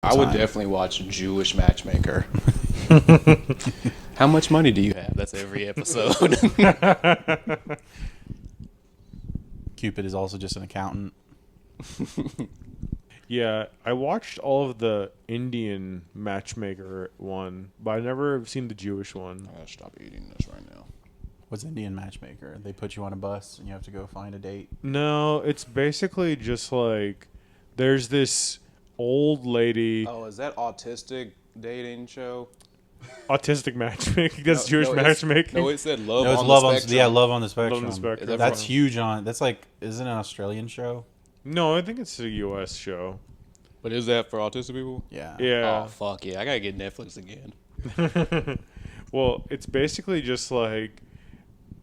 I would definitely watch Jewish Matchmaker. How much money do you have? That's every episode. Cupid is also just an accountant. Yeah, I watched all of the Indian Matchmaker one, but I never have seen the Jewish one. I gotta stop eating this right now. What's Indian Matchmaker? They put you on a bus and you have to go find a date. No, it's basically just like there's this old lady. Oh, is that autistic dating show? Autistic matchmaking. That's Jewish no, matchmaking. No, it said love No, it's on love the on spectrum. yeah, love on the spectrum. Love on the Spectrum. That's huge on. That's like, isn't it an Australian show? No, I think it's a U.S. show. But is that for autistic people? Yeah. Yeah. Oh, fuck yeah. I gotta get Netflix again. Well, it's basically just like,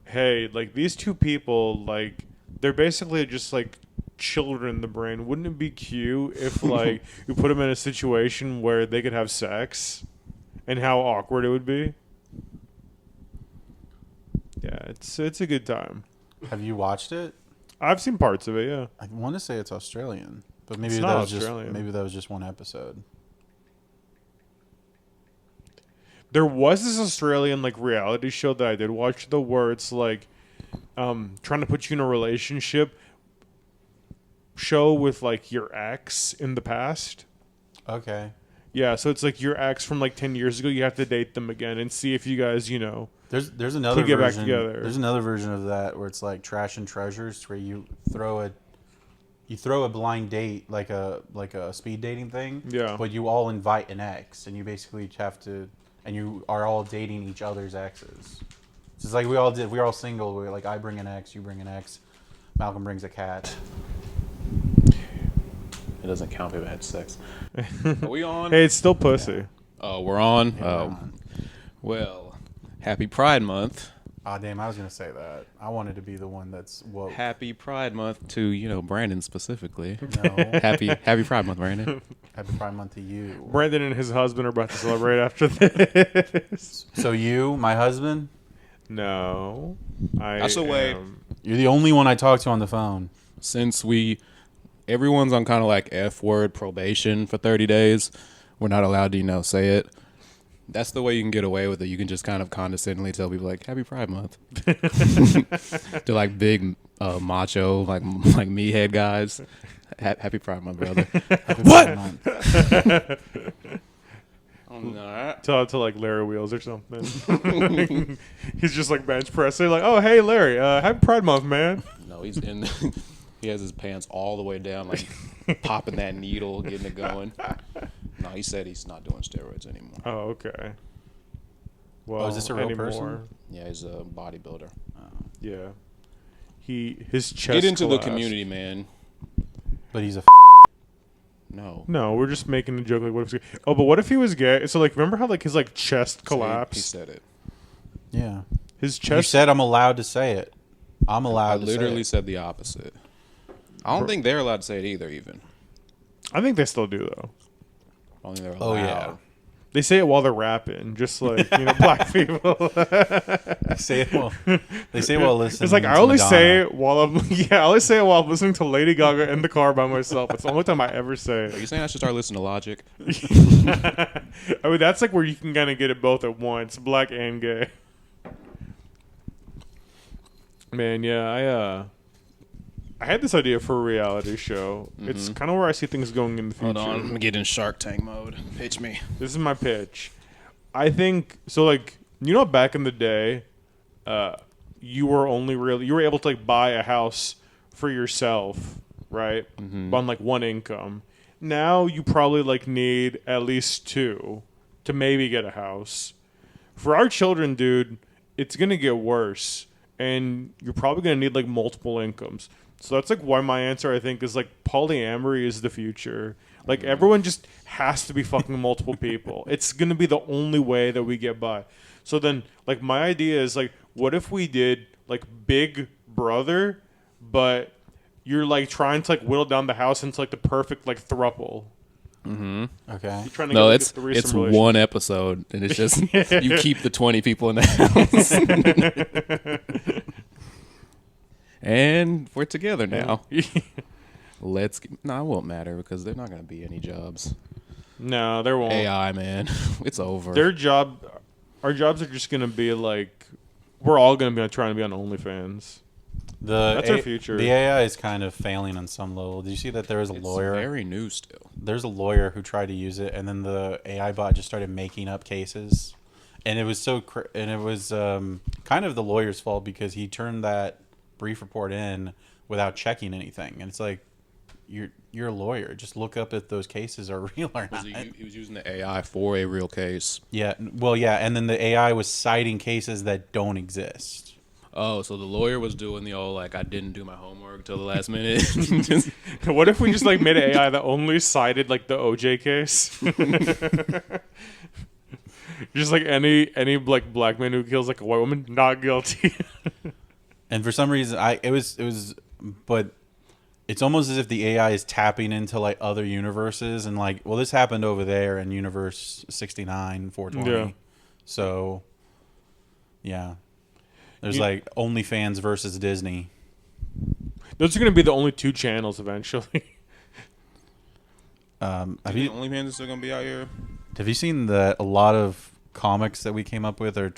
hey, like these two people, like they're basically just like children in the brain. Wouldn't it be cute if like you put them in a situation where they could have sex, and how awkward it would be? Yeah, it's a good time. Have you watched it? I've seen parts of it. Yeah. I want to say it's Australian, but maybe It's that not was Australian. just one episode. There was this Australian like reality show that I did watch though, where it's like trying to put you in a relationship show with like your ex in the past. Okay. Yeah, so it's like your ex from like 10 years ago. You have to date them again and see if you guys, you know. There's another get back version. together. There's another version of that where it's like Trash and Treasures, where you throw a blind date like a speed dating thing. Yeah. But you all invite an ex, and you basically have to, and you are all dating each other's exes. So it's like we're all single. We're like, I bring an ex, you bring an ex, Malcolm brings a cat. It doesn't count if I had sex. Are we on? Hey, it's still pussy. Yeah. Oh, we're on? Yeah, we're on. Well, happy Pride Month. Ah, damn, I was gonna say that. I wanted to be the one that's woke. Happy Pride Month to, Brandon specifically. No. Happy Pride Month, Brandon. Happy Pride Month to you. Brandon and his husband are about to celebrate after this. So you, my husband, No. That's a way. you're the only one I talk to on the phone. Since everyone's on kind of like F-word probation for 30 days, we're not allowed to, say it. That's the way you can get away with it. You can just kind of condescendingly tell people like, Happy Pride Month. They're like big macho, like meathead guys. Happy Pride Month, brother. Happy What? Pride Month. Tell it to like Larry Wheels or something. He's just like bench pressing, like, oh hey Larry, happy Pride Month, man. No, he's in. He has his pants all the way down, like popping that needle, getting it going. No, he said he's not doing steroids anymore. Oh, okay. Well, is this a real person? Yeah, he's a bodybuilder. Yeah. His chest Get into the collapsed. community, man. But he's a No. No, we're just making a joke. Like, what if? Oh, but what if he was gay? So, like, remember how like his like chest He collapsed? said it. yeah. His You chest. said I'm allowed to say it. I'm allowed I to literally say said the opposite. I don't think they're allowed to say it either, even. I think they still do though. I think they're allowed. Oh, yeah. They say it while they're rapping, just like black people. it. They say it while listening. It's like to I only Madonna. say it while I'm I only say it while I'm listening to Lady Gaga in the car by myself. It's the only time I ever say Are you it. saying I should start listening to Logic? I mean, that's like where you can kind of get it both at once, black and gay. Man, yeah, I had this idea for a reality show. It's kind of where I see things going in the future. Hold on, I'm gonna get in Shark Tank mode. Pitch me. This is my pitch. I think so. Like, back in the day, you were able to like buy a house for yourself, right? On like one income. Now you probably like need at least two to maybe get a house. For our children, dude, it's gonna get worse. and you're probably gonna need like multiple incomes. So that's like why my answer I think is like polyamory is the future. Like everyone just has to be fucking multiple people. It's gonna be the only way that we get by. So then like my idea is like what if we did like Big Brother, but you're like trying to like whittle down the house into like the perfect like thruple. Okay. You're trying to No, get, like, it's a threesome it's relationship. one episode, and it's just you keep the 20 people in the house, and we're together now. No, it won't matter because they're not going to be any jobs. No, there won't. AI, man, it's over. Our jobs are just gonna be like, we're all gonna be trying to be on OnlyFans. That's our future. The AI is kind of failing on some level. Did you see that there was a It's lawyer? very new still. There's a lawyer who tried to use it, and then the AI bot just started making up cases, and it was kind of the lawyer's fault because he turned that brief report in without checking anything, and it's like, you're a lawyer. Just look up if those cases are real or not. He was using the AI for a real case. Yeah, well, yeah, and then the AI was citing cases that don't exist. Oh, so the lawyer was doing the old like I didn't do my homework till the last minute. What if we just like made an AI that only cited like the OJ case? Just like any like black man who kills like a white woman, not guilty. And for some reason, but it's almost as if the AI is tapping into like other universes and like, well, this happened over there in universe 69, 420. Yeah. So, yeah. There's like OnlyFans versus Disney. Those are going to be the only two channels eventually. Have think you OnlyFans is still gonna be out here? have you seen that a lot of comics that we came up with they're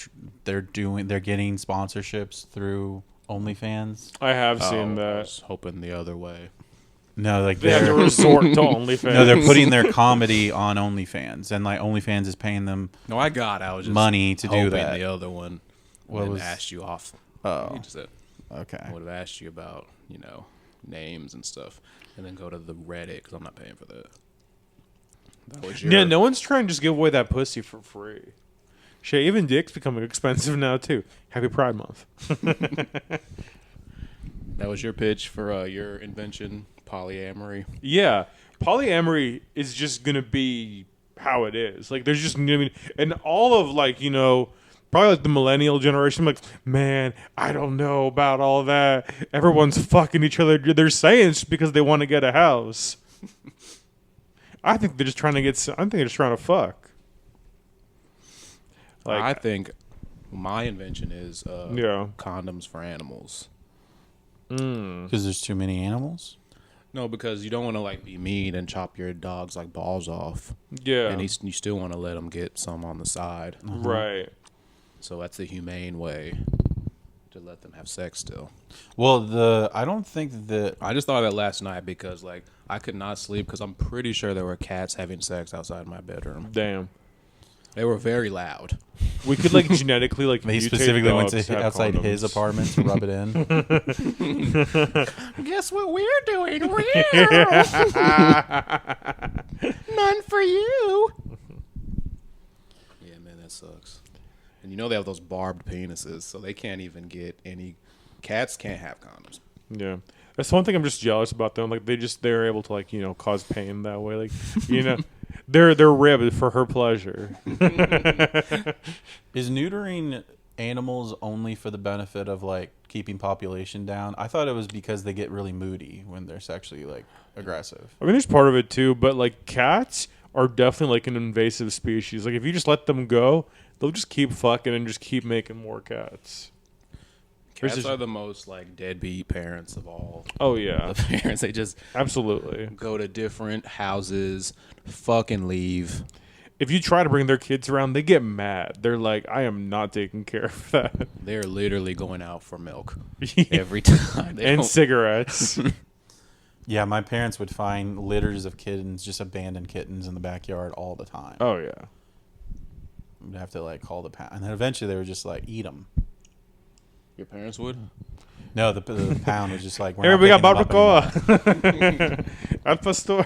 getting sponsorships through OnlyFans? I have seen I that. was hoping the other way. No, like They have to resort to OnlyFans. no, they're putting their comedy on OnlyFans, and like OnlyFans is paying them No, I was just money to do hoping that. The other one What would was- have asked you off. Oh. You just said, Okay. I would have asked you about names and stuff, and then go to the Reddit because I'm not paying for that. That was your Yeah, no one's trying to just give away that pussy for free. Shit, even dick's becoming expensive now too. Happy Pride Month. That was your pitch for your invention, polyamory. Yeah, polyamory is just gonna be how it is. Like, there's just and all of probably like the millennial generation, like, man, I don't know about all that. Everyone's fucking each other. They're saying it's because they want to get a house. I think they're just trying to I think they're just trying to fuck. Like, I think my invention is condoms for animals. Because there's too many animals. No, because you don't want to be mean and chop your dog's balls off. Yeah, And you still want to let them get some on the side. right. So that's the humane way to let them have sex still. Well, I don't think that. I just thought of it last night because I could not sleep because I'm pretty sure there were cats having sex outside my bedroom. Damn. They were very loud. We could genetically They mutate specifically went dogs to have outside his condoms. apartment to rub it in. Guess what we're doing? None for you. Yeah, man, that sucks. And they have those barbed penises, so they can't even get any. Cats can't have condoms. Yeah, that's one thing I'm just jealous about them. Like they're able to cause pain that way. They're ribbed for her pleasure. Is neutering animals only for the benefit of keeping population down? I thought it was because they get really moody when they're sexually aggressive. I mean, there's part of it too, but cats are definitely an invasive species. If you just let them go, they'll just keep fucking and just keep making more cats. Cats are the most deadbeat parents of all. Oh yeah, The parents, they just absolutely. go to different houses, fucking leave. If you try to bring their kids around, they get mad. They're like, I am not taking care of that. They're literally going out for milk every time. And cigarettes. Yeah, my parents would find litters of kittens, just abandoned kittens in the backyard all the time. Oh yeah. We'd have to call the pound, and then eventually they would just eat them. Your parents would? No, the pound was just we're Hey, not we got picking them up barbacoa. Al pastor.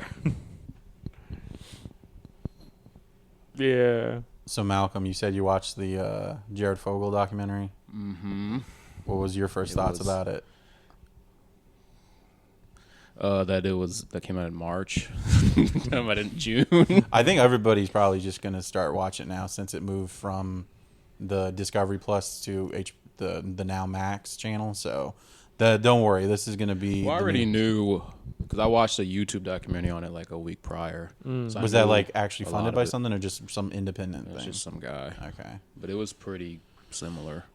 Yeah. So Malcolm, you said you watched the Jared Fogle documentary. Mm-hmm. What was your first thoughts about it? That came out in March. Came out in June. I think everybody's probably just gonna start watching now since it moved from the Discovery Plus to the Now Max channel. So, don't worry, this is gonna be. Well, I already knew because I watched a YouTube documentary on it like a week prior. So Was that like actually funded by something or just some independent It was thing? just some guy. Okay. But it was pretty similar.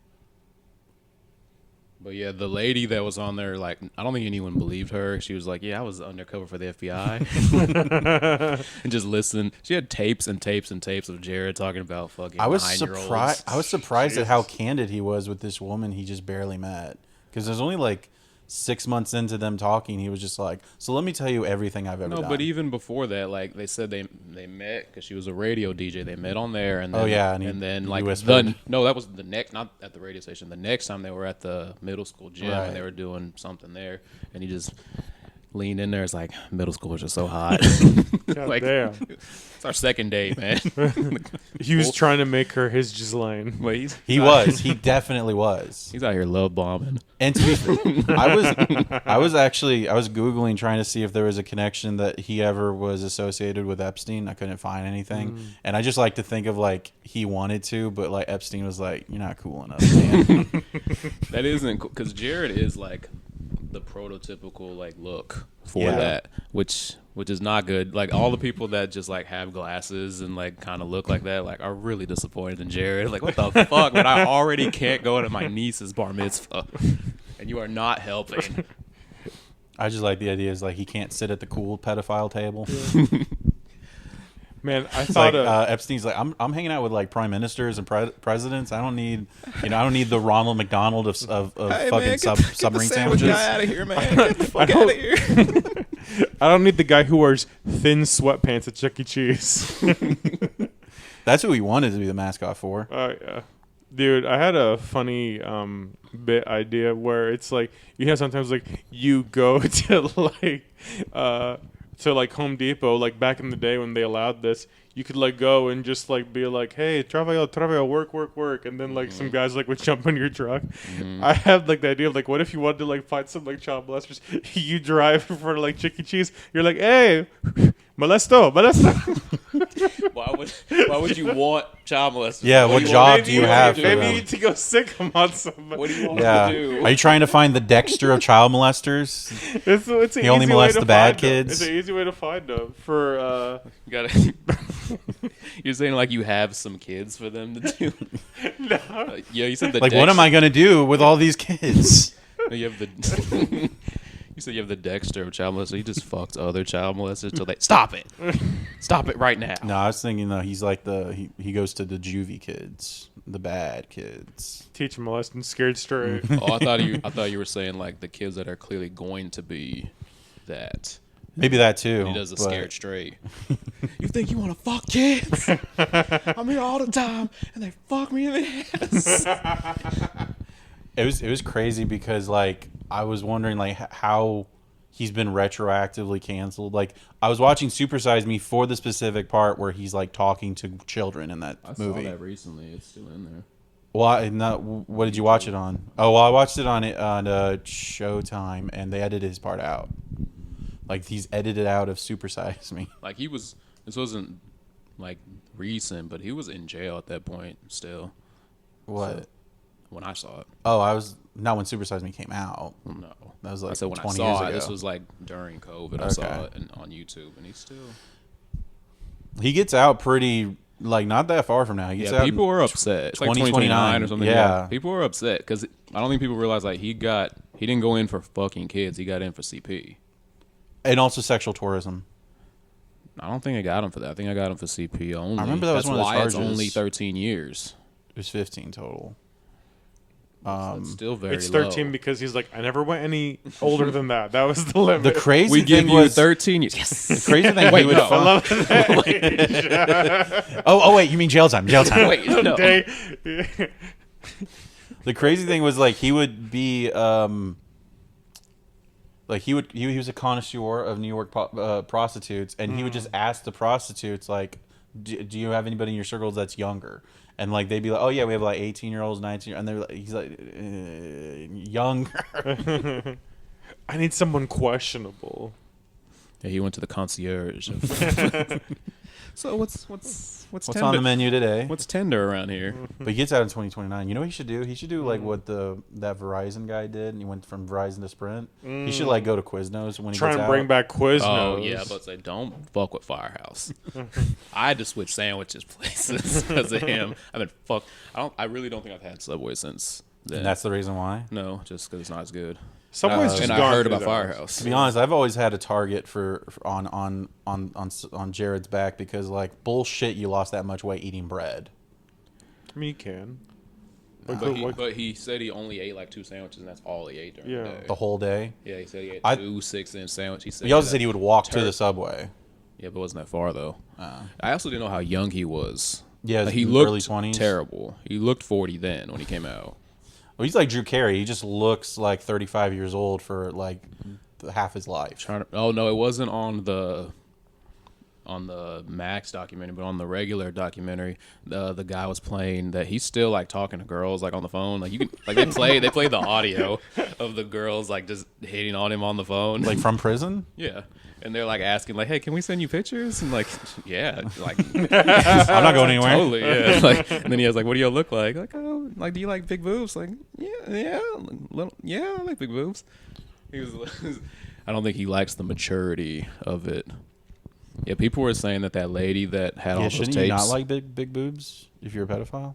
But yeah, the lady that was on there, like, I don't think anyone believed her. She was like, "Yeah, I was undercover for the FBI," and just listen. She had tapes and tapes and tapes of Jared talking about fucking 9-year-olds. I was surprised at how candid he was with this woman he just barely met. Because there's only like 6 months into them talking, he was just like, "So let me tell you everything I've ever done." No, but even before that, like they said they met because she was a radio DJ. They met on there, and then, and then like no, that was the next, not at the radio station. The next time they were at the middle school gym and they were doing something there, and he just leaned in there. It's like middle schoolers are so hot. Like, damn. It's our second date, man. He was trying to make her his Ghislaine. Wait, he definitely was. He's out here love bombing. And to be fair, I was Googling trying to see if there was a connection that he ever was associated with Epstein. I couldn't find anything. And I just like to think of like he wanted to, but like Epstein was like, "You're not cool enough, man." That isn't cool because Jared is like the prototypical like look for that, which is not good. Like all the people that just like have glasses and like kind of look like that, like are really disappointed in Jared. Like, what the fuck? But I already can't go to my niece's bar mitzvah, and you are not helping. I just like the idea is like he can't sit at the cool pedophile table. Man, I thought Epstein's like, I'm hanging out with like prime ministers and presidents. I don't need the Ronald McDonald of Hey, fucking man, submarine sandwiches. Guy out of here, man. Get the fuck out of here. I don't need the guy who wears thin sweatpants at Chuck E. Cheese. That's who he wanted to be the mascot for. Oh yeah, dude. I had a funny bit idea where it's like you have sometimes like you go to like Home Depot, like back in the day when they allowed this, you could like go and just like be like, "Hey, travel, work," and then like some guys like would jump in your truck. I had like the idea of like, what if you wanted to like find some like child molesters? You drive for like Chuck E. Cheese. You're like, "Hey, molesto." Why would you want child molesters? Yeah, what job do you have? Maybe you need to go sick them on somebody. What do you want to do? Are you trying to find the Dexter of child molesters? It's he only molests the bad kids. It's an easy way to find them. For you gotta. You're saying like you have some kids for them to do. No. Yeah, you said the like, what am I gonna do with all these kids? You have the. You said you have the Dexter of child molesters. He just fucks other child molesters till they stop it. Stop it right now. No, I was thinking he's like he goes to the juvie kids, the bad kids. Teach them molesting scared straight. Oh, I thought you were saying like the kids that are clearly going to be that. Maybe that too. He does a scared straight. You think you want to fuck kids? I'm here all the time, and they fuck me in the ass. It was crazy because like I was wondering like how he's been retroactively canceled. Like I was watching Super Size Me for the specific part where he's like talking to children in that movie. I saw that recently. It's still in there. Well, what did you watch it on? Oh, well, I watched it on Showtime, and they edited his part out. Like he's edited out of Super Size Me. Like this wasn't like recent, but he was in jail at that point still. What? So, when I saw it. Oh, I was not when Super Size Me came out. No, that was like I said when 20 I years saw it. ago. This was like during COVID. I saw it on YouTube, and he gets out pretty like not that far from now. He gets out people were upset. It's like 2029 or something. Yeah, people were upset because I don't think people realize like he didn't go in for fucking kids. He got in for CP and also sexual tourism. I don't think I got him for that. I think I got him for CP only. I remember that was one of the charges. It's only 13 years. It was 15 total. It's still very It's 13 low. because he's like, I never went any older than that. That was the limit. The crazy we give thing you was 13 years. Yes. The crazy thing wait, he would no. I love that. oh wait, you mean jail time? Jail time. Wait, no. The crazy thing was like he would be like he was a connoisseur of New York prostitutes, and he would just ask the prostitutes like, do you have anybody in your circles that's younger? And like they'd be like, oh yeah, we have like 18-year-olds, 19, and they're like, he's like younger. I need someone questionable. Yeah, he went to the concierge. So what's What's tender? on the menu today? What's tender around here? But he gets out in 2029. You know what he should do? He should do like what that Verizon guy did, and he went from Verizon to Sprint. He should like go to Quiznos when he Try gets and out. bring back Quiznos. Oh yeah, but say don't fuck with Firehouse. I had to switch sandwiches places because of him. I've been fuck. I really don't think I've had Subway since then. And that's the reason why. No, just because it's not as good. Subway's just And I gone heard through about those. Firehouse. To be honest, I've always had a target on Jared's back because like bullshit, you lost that much weight eating bread. I mean, you can. But he said he only ate like 2 sandwiches, and that's all he ate during the day. The whole day. Yeah, he said he ate 2 6-inch sandwiches. He said He also said he would walk to the Subway. Yeah, but it wasn't that far though. I also didn't know how young he was. Yeah, Like, he early looked 20s. terrible. He looked 40 then when he came out. Well, he's like Drew Carey. He just looks like 35 years old for like half his life. Oh no, it wasn't on the Max documentary, but on the regular documentary, the guy was playing that he's still like talking to girls like on the phone. Like you can like they play the audio of the girls like just hitting on him on the phone. Like from prison? Yeah. And they're like asking like, "Hey, can we send you pictures?" And like, yeah, like I'm not going anywhere. totally, yeah. Like, and then he was like, "What do you look like?" Like, "Oh, like, do you like big boobs?" Like, yeah, I like big boobs. He was. I don't think he likes the maturity of it. Yeah, people were saying that lady that had all those Shouldn't tapes. you not like big boobs if you're a pedophile?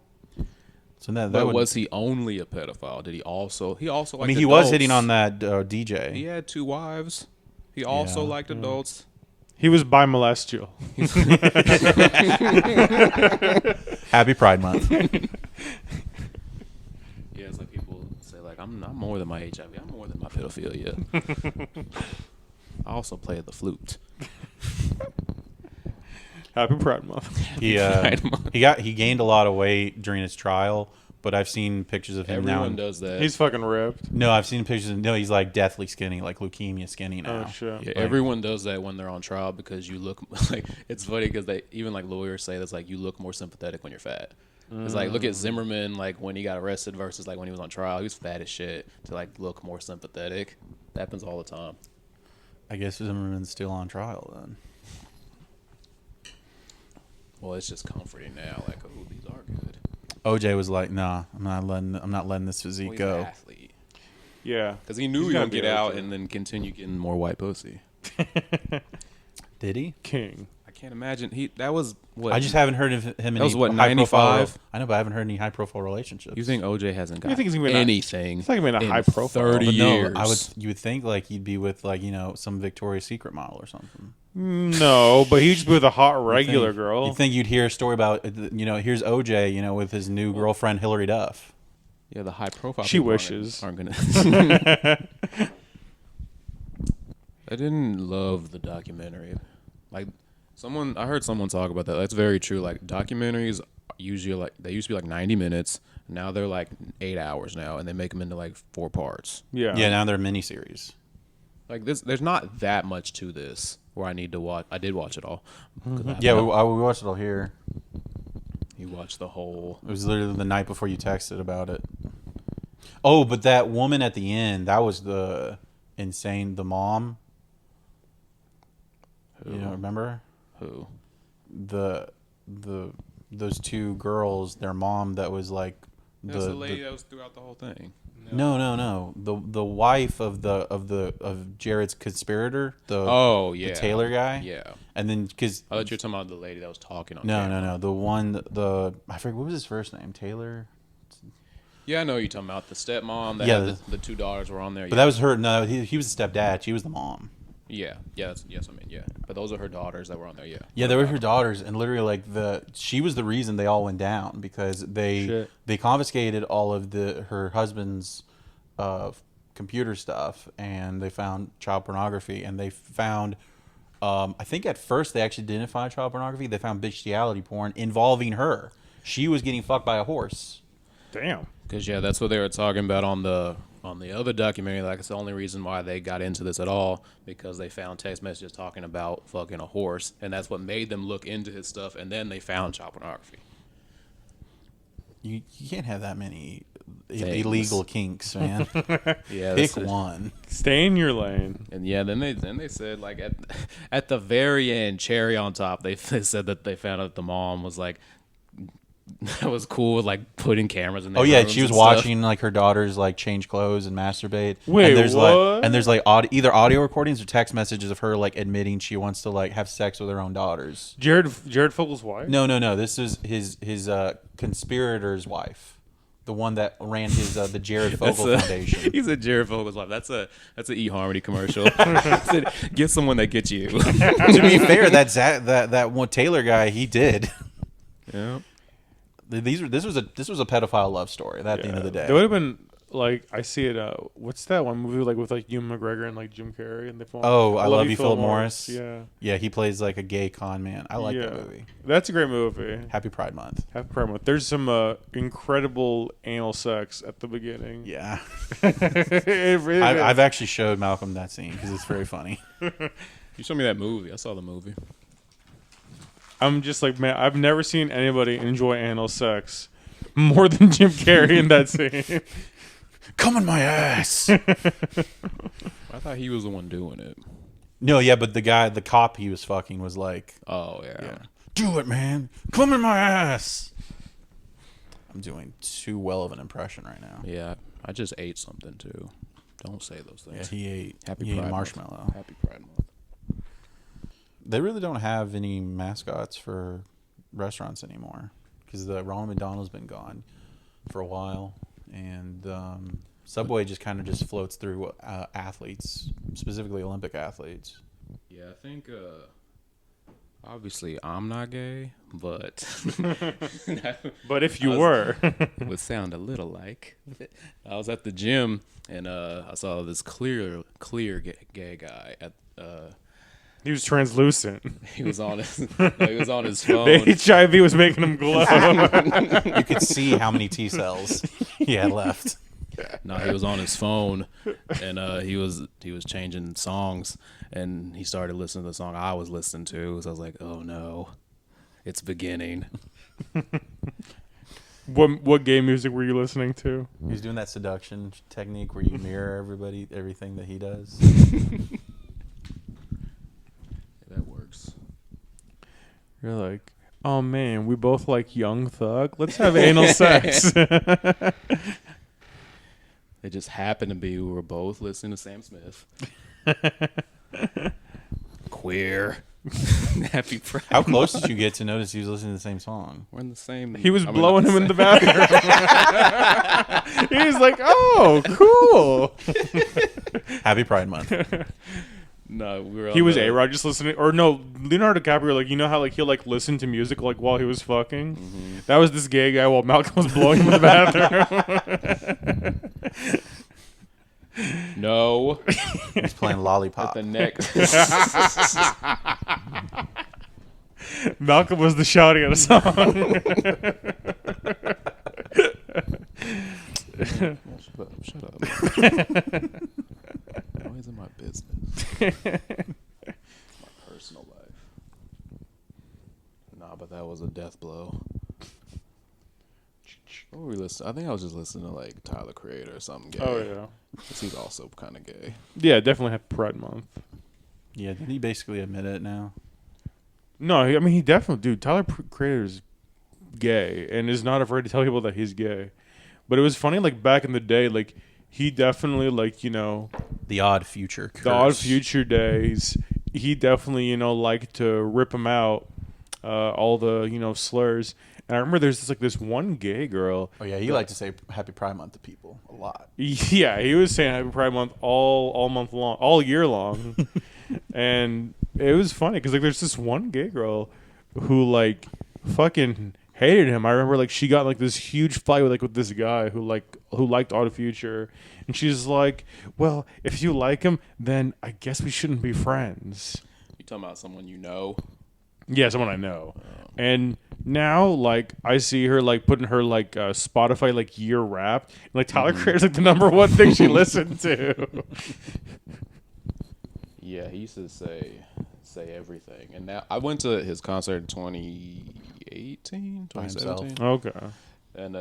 So But was he only a pedophile? Did he also? He also. Liked I mean, he adults. was hitting on that DJ. He had 2 wives. He also Yeah. liked adults. He was bimolestial. Happy Pride Month. Yeah, it's like people say like I'm more than my HIV. I'm more than my pedophilia. I also play the flute. Happy Pride Month. He gained a lot of weight during his trial, but I've seen pictures of him now. Everyone does that. He's fucking ripped. No, I've seen pictures of he's like deathly skinny, like leukemia skinny now. Oh shit. Yeah, everyone does that when they're on trial because you look like it's funny because they even like lawyers say that's like you look more sympathetic when you're fat. It's like look at Zimmerman like when he got arrested versus like when he was on trial. He was fat as shit to like look more sympathetic. That happens all the time. I guess Zimmerman's still on trial then. Well, it's just comforting now. Like, oh, these are good. OJ was like, "Nah, I'm not letting this physique Well, he's go." an athlete. Yeah. Because he knew He's he gotta would be get out okay. and then continue getting more white pussy. Did he? King. I can't imagine. That was what? I just haven't heard of him in That was any what, high-profile 95? I know, but I haven't heard any high-profile relationships. You think OJ hasn't got You think he's gonna be anything? He's not gonna be in a high profile. 30 But no, years. you would think like he'd be with like some Victoria's Secret model or something. No, but he'd just be with a hot regular girl. You think you'd hear a story about here's OJ with his new girlfriend Hillary Duff. Yeah, the high profile. She people wishes. aren't gonna. I didn't love the documentary. Like I heard someone talk about that. That's very true. Like documentaries usually they used to be like 90 minutes. Now they're like 8 hours now, and they make them into like 4 parts. Yeah. Yeah, now they're miniseries. Like there's not that much to this where I need to watch. I did watch it all. Yeah, we watched it all here. You watched the whole. It was literally the night before you texted about it. Oh, but that woman at the end, that was the mom. Who? You don't remember? Who? Those 2 girls, their mom that was like That's the lady that was throughout the whole thing. No. The wife of Jared's conspirator, the Taylor guy. Yeah. And then because I thought you were talking about the lady that was talking on no, camera. the one I forget what was his first name, Taylor. Yeah, I know you're talking about the stepmom. That Yeah, had the 2 daughters were on there. But that was her. No, he was the stepdad. She was the mom. Yeah. Yes. I mean, yeah. But those are her daughters that were on there. Yeah. Yeah, they were her daughters, and literally like she was the reason they all went down because they confiscated all of her husband's computer stuff, and they found child pornography, and they found I think at first they actually didn't find child pornography. They found bestiality porn involving her. She was getting fucked by a horse. Damn. Because that's what they were talking about on the On the other documentary, like it's the only reason why they got into this at all because they found text messages talking about fucking a horse, and that's what made them look into his stuff. And then they found child pornography. You can't have that many Things. illegal kinks, man. Yeah, Pick one. Stay in your lane. And yeah, then they said like at the very end, cherry on top, they said that they found out the mom was like that was cool with like putting cameras in their Oh yeah, rooms she was and stuff. watching like her daughters like change clothes and masturbate. Wait, and there's what? There's like either audio recordings or text messages of her like admitting she wants to like have sex with her own daughters. Jared Fogel's wife? No. This is his conspirator's wife, the one that ran his the Jared Fogle Foundation. He's a Jared Fogel's wife. That's a eHarmony commercial. Get someone that gets you. To be fair, that one Taylor guy, he did. Yeah. This was a pedophile love story. At the end of the day, It would have been like I see it. What's that one movie like with like Ewan McGregor and like Jim Carrey and they film? Oh, I Love You, Philip Morris. Yeah, he plays like a gay con man. I like that movie. That's a great movie. Happy Pride Month. Happy Pride Month. There's some incredible anal sex at the beginning. Yeah, It really is. I've actually showed Malcolm that scene because it's very funny. You showed me that movie. I saw the movie. I'm just like, man, I've never seen anybody enjoy anal sex more than Jim Carrey in that scene. Come in my ass. I thought he was the one doing it. No, yeah, but the cop he was fucking was like, Oh yeah. do it, man. Come in my ass. I'm doing too well of an impression right now. Yeah. I just ate something too. Don't say those things. Yeah, he ate Happy he ate Pride marshmallow. Month. Happy Pride Month. They really don't have any mascots for restaurants anymore because the Ronald McDonald's been gone for a while, and Subway just kind of just floats through athletes, specifically Olympic athletes. Yeah, I think obviously I'm not gay, but But if you were, it would sound a little like. I was at the gym and I saw this clear gay guy at he was translucent. he was on his phone. The HIV was making him glow. You could see how many T cells he had left. No, he was on his phone, and he was changing songs, and he started listening to the song I was listening to. So I was like, "Oh no, it's beginning." What gay music were you listening to? He was doing that seduction technique where you mirror everything that he does. That works. You're like, oh man, we both like Young Thug. Let's have anal sex. It just happened to be we were both listening to Sam Smith. Queer. Happy Pride. How close did you get to notice he was listening to the same song? We're in the same. He was I mean, blowing not him in the bathroom. He was like, oh, cool. Happy Pride Month. No, we were. He was A-Rod just listening, or no, Leonardo DiCaprio. Like, you know how like he'll like listen to music like while he was fucking. Mm-hmm. That was this gay guy while Malcolm was blowing him in the bathroom. No. He's playing Lollipop. At the next. Malcolm was the shouting at a song. Shut up. Always in my business. My personal life. Nah, but that was a death blow. What were we listening? I think I was just listening to like Tyler Creator or something gay. Oh yeah, 'Cause he's also kind of gay. yeah, definitely have Pride Month. Yeah, did he basically admit it now? No, I mean he definitely, dude. Tyler Creator's gay and is not afraid to tell people that he's gay. But it was funny, like back in the day, like he definitely, like, you know, The Odd Future. Curse. the Odd Future days. He definitely, you know, liked to rip him out, all the, you know, slurs. And I remember there's this one gay girl. Oh yeah, he liked to say Happy Pride Month to people a lot. Yeah, he was saying Happy Pride Month all month long, all year long. And it was funny because like there's this one gay girl who like fucking hated him. I remember like she got like this huge fight with this guy who liked Odd Future, and she's like, "Well, if you like him, then I guess we shouldn't be friends." You talking about someone you know? Yeah, someone I know. And now, like, I see her, like, putting her, like, Spotify, like, year Wrapped. And, like, Tyler Creator's, like, the number one thing she listened to. Yeah, he used to say everything. And now I went to his concert in 2018, By himself. 2017. Okay. And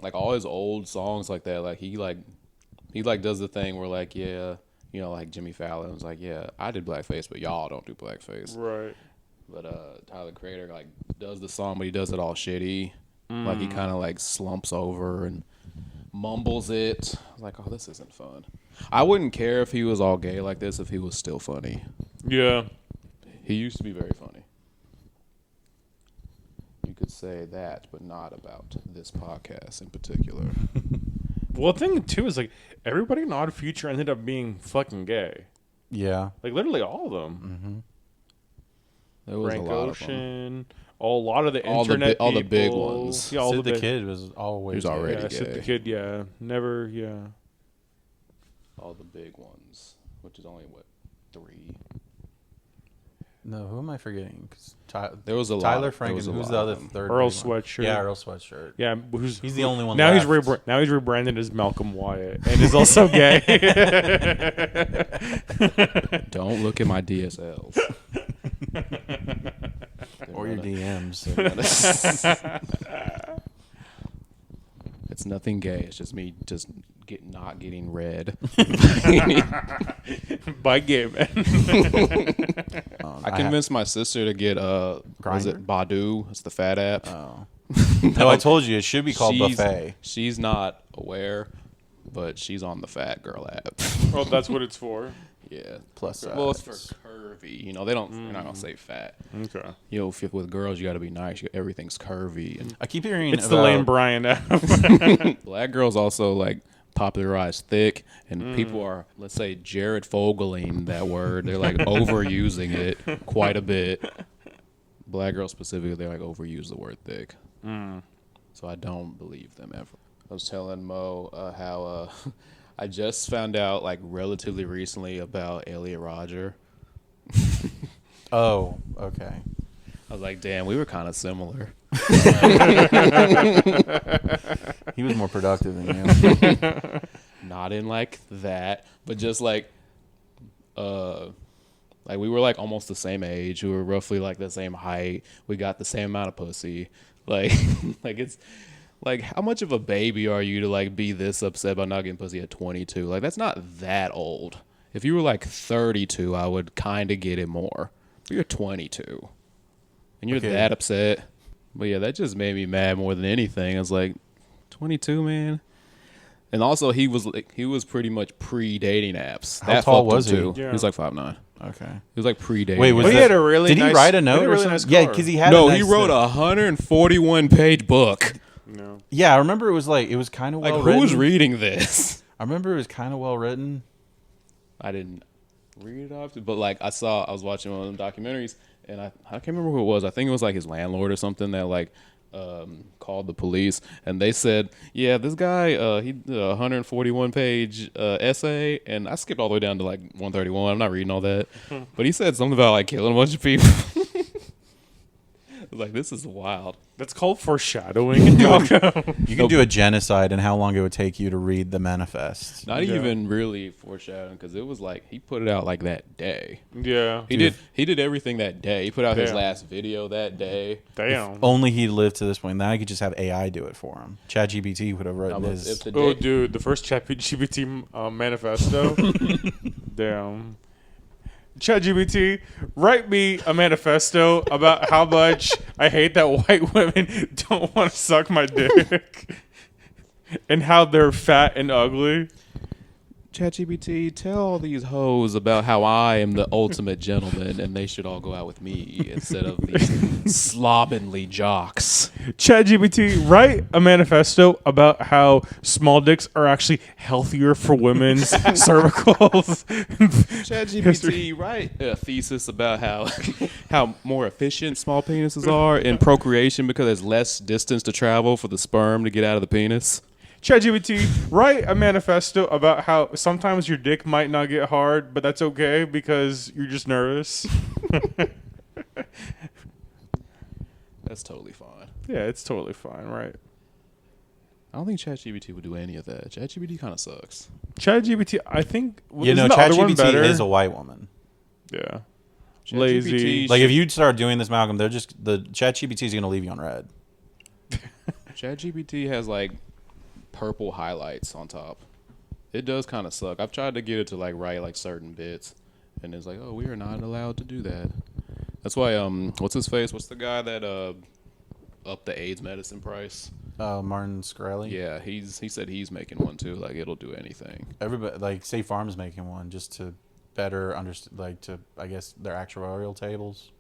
like all his old songs like that, like he does the thing where like, yeah, you know, like Jimmy Fallon was like, yeah, I did blackface, but y'all don't do blackface. Right. But Tyler Creator like does the song, but he does it all shitty. Like he kind of like slumps over and mumbles it. I was like, oh, this isn't fun. I wouldn't care if he was all gay like this if he was still funny. Yeah. He used to be very funny. You could say that, but not about this podcast in particular. Well, the thing, too, is, like, everybody in Odd Future ended up being fucking gay. Yeah. Like, literally all of them. Mm-hmm. There was Frank a lot Ocean, a lot of the All the internet all the big people. ones. Yeah, all Sid the big- Kid was always He was already Yeah, gay. Sid the Kid, yeah. Never, yeah. All the big ones, which is only, what, 3? No, who am I forgetting? 'Cause There was a lot. Tyler There Frank was and a who's lot the of other them. third? Earl big one? Sweatshirt. Yeah, Earl Sweatshirt. Yeah, He's the only one now left. now he's rebranded as Malcolm Wyatt and is also gay. Don't look at my DSLs. Or your DMs. It's nothing gay. It's just me just not getting read. By gay men. I convinced my sister to get was it Badu? It's the fat app. Oh. No, I told you it should be called She's- Buffet. She's not aware, but she's on the Fat Girl app. Oh, that's what it's for. Yeah. Plus Well, it's for curvy. You know, they're not gonna say fat. Okay. You know, if with girls, you got to be nice. Everything's curvy, and I keep hearing It's the Lane Bryant app. black girls also like popularized thick, and people are, let's say, Jared Fogeling that word. They're like overusing it quite a bit. Black girls specifically, they like overuse the word thick. So I don't believe them ever. I was telling Mo how I just found out like relatively recently about Elliot Rodger. Oh, okay. I was like, damn, we were kind of similar. He was more productive than you. Not in like that, but just like we were like almost the same age. We were roughly like the same height. We got the same amount of pussy. Like like it's like, how much of a baby are you to like be this upset about not getting pussy at 22? Like that's not that old. If you were like 32, I would kind of get it more. But you're 22 and you're Okay. that upset. But yeah, that just made me mad more than anything. I was like, 22, man. And also, he was pretty much pre-dating apps. How tall was he? Too. Yeah. He was like 5'9". Okay. He was like pre-dating. Wait, was But he that- had a really Did nice, he write a he note had or really something? nice Yeah, car. because he had. No, a nice he wrote note. a 141-page book. No. Yeah, I remember it was kind of Like, well written. who's reading this? I remember it was kind of well written. I didn't read it off, but like I was watching one of them documentaries, and I can't remember who it was. I think it was like his landlord or something that like called the police, and they said, yeah, this guy he did a 141-page essay, and I skipped all the way down to like 131. I'm not reading all that, but he said something about like killing a bunch of people. I was like, this is wild. That's called foreshadowing. You can do a genocide and how long it would take you to read the manifest. Not Yeah. even really foreshadowing, because it was like he put it out like that day. Yeah. He did everything that day. He put out his Damn. last video that day. Damn. Only he lived to this point. Now he could just have AI do it for him. ChatGPT would have written But his. if the Oh, day- dude, the first ChatGPT manifesto. Damn. ChatGPT, write me a manifesto about how much I hate that white women don't want to suck my dick and how they're fat and ugly. ChatGPT, tell all these hoes about how I am the ultimate gentleman and they should all go out with me instead of these slovenly jocks. ChatGPT, write a manifesto about how small dicks are actually healthier for women's cervicals. ChatGPT, write a thesis about how more efficient small penises are in procreation because there's less distance to travel for the sperm to get out of the penis. ChatGPT, write a manifesto about how sometimes your dick might not get hard, but that's okay because you're just nervous. That's totally fine. Yeah, it's totally fine, right? I don't think ChatGPT would do any of that. ChatGPT kind of sucks. ChatGPT, I think. You know, ChatGPT is a white woman. Yeah. ChatGPT Lazy. Like if you start doing this, Malcolm, the ChatGPT is gonna leave you on red. ChatGPT has like purple highlights on top. It does kind of suck. I've tried to get it to like write like certain bits, and it's like, oh, we are not allowed to do that. That's why what's his face? What's the guy that upped the AIDS medicine price? Martin Shkreli. Yeah, he said he's making one too. Like it'll do anything. Everybody, like State Farm's making one just to better understand, like to I guess their actuarial tables.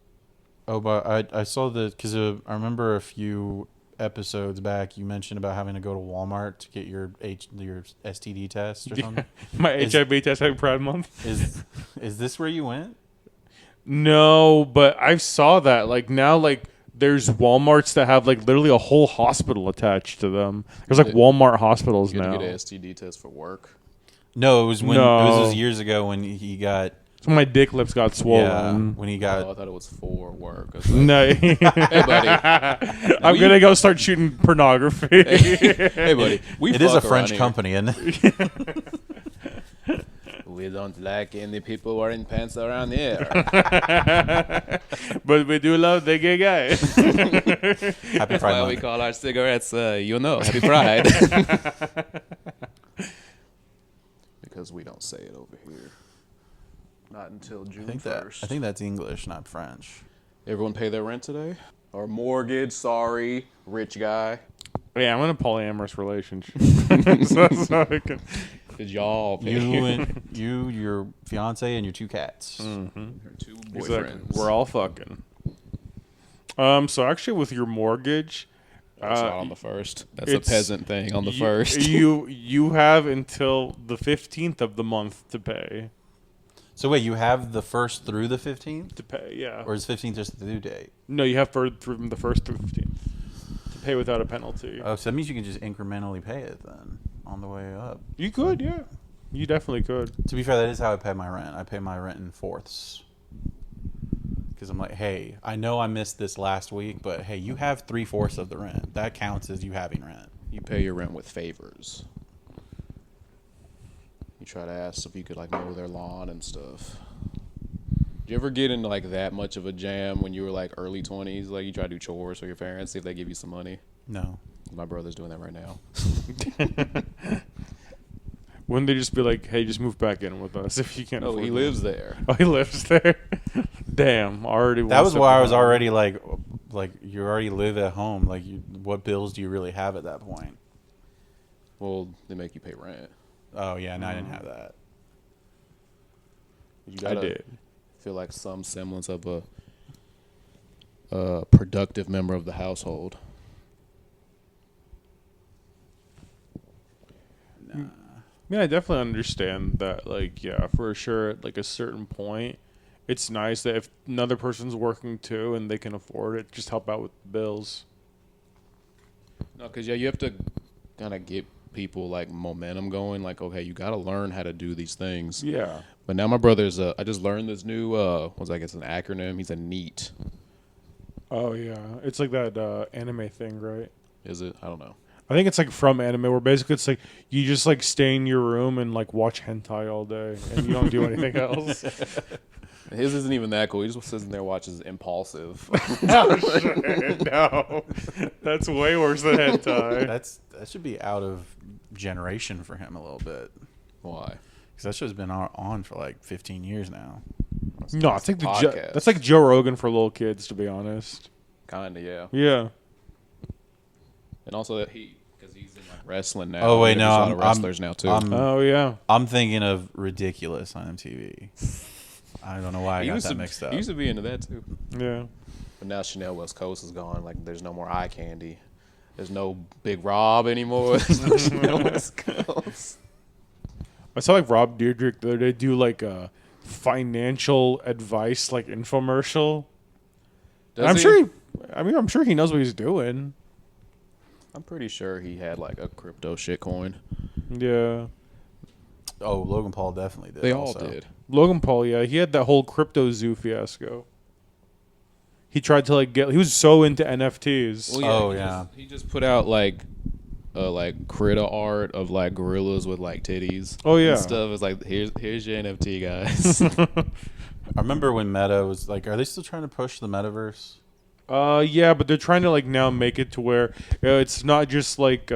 Oh, but I saw because I remember a few episodes back you mentioned about having to go to Walmart to get your STD test or something. My HIV test having Pride Month. Is this where you went? No, but I saw that. Like now, like there's Walmarts that have like literally a whole hospital attached to them. There's like Walmart hospitals You now. get an STD test for work. No, it was when No. it was years ago when he got So my dick lips got swollen. yeah, when he Oh, got I thought it was for work. I was like, No, hey buddy, I'm gonna go start shooting pornography. hey buddy. it is a French company, isn't it? We don't like any people wearing pants around here. But we do love the gay guy. Happy That's Pride why we Month. call our cigarettes, Happy Pride. Because we don't say it over here. Not until June 1st. I think that's English, not French. Everyone pay their rent today? Or mortgage, sorry, rich guy. Yeah, I'm in a polyamorous relationship. so I can... Did y'all pay You and your fiance, and your two cats. your two boyfriends? Exactly. We're all fucking. So actually, with your mortgage, That's not on the first. That's a it's- peasant thing on the first. You have until the 15th of the month to pay. So wait, you have the 1st through the 15th? To pay, yeah. Or is 15th just the due date? No, you have from the 1st through the 15th to pay without a penalty. Oh, so that means you can just incrementally pay it then on the way up. You could, yeah. You definitely could. To be fair, that is how I pay my rent. I pay my rent in fourths. Because I'm like, hey, I know I missed this last week, but hey, you have 3/4 of the rent. That counts as you having rent. You pay your rent with favors. You try to ask if you could like mow their lawn and stuff. Did you ever get into like that much of a jam when you were like early 20s? Like you try to do chores for your parents, see if they give you some money? No. My brother's doing that right now. Wouldn't they just be like, hey, just move back in with us if you can't Oh, afford he it? lives there. Oh, he lives there? Damn, already That one was step why I was behind. already like you already live at home. Like, what bills do you really have at that point? Well, they make you pay rent. Oh yeah, no, I didn't have that. You I gotta did. feel like some semblance of a productive member of the household. Yeah, I definitely understand that. Like, yeah, for sure. At like a certain point, it's nice that if another person's working too and they can afford it, just help out with the bills. No, because yeah, you have to kind of get people like momentum going. Like, okay, you got to learn how to do these things. Yeah. But now my brother's. I just learned this new. What's I guess an acronym. He's a NEAT. Oh yeah, it's like that anime thing, right? Is it? I don't know. I think it's like from anime where basically it's like you just like stay in your room and like watch hentai all day and you don't do anything else. His isn't even that cool. He just sits in there watches Impulsive. Oh, shit. No, that's way worse than hentai. That should be out of generation for him a little bit. Why? Because that show's been on for like 15 years now. No, it's like podcast. that's like Joe Rogan for little kids, to be honest. Kinda, yeah. Yeah. And also that because he's in like wrestling now. Oh, wait, There's no, a lot of wrestlers now too. Oh yeah. I'm thinking of Ridiculous on MTV. I don't know why I got that mixed up. He used to be into that too. Yeah. But now Chanel West Coast is gone. Like, there's no more eye candy. There's no Big Rob anymore. There's no Chanel West Coast. I saw like Rob Dyrdek the other day do like a financial advice like infomercial. Does I'm he? sure I'm sure he knows what he's doing. I'm pretty sure he had like a crypto shitcoin. Yeah. Oh, Logan Paul definitely did. They also. all did. Logan Paul, yeah, he had that whole crypto zoo fiasco. he tried to like he was so into NFTs. Well, yeah. He just put out like critter art of like gorillas with like titties. Oh, yeah. And stuff. It's like here's your NFT, guys. I remember when Meta was like, are they still trying to push the metaverse? Yeah, but they're trying to like now make it to where it's not just like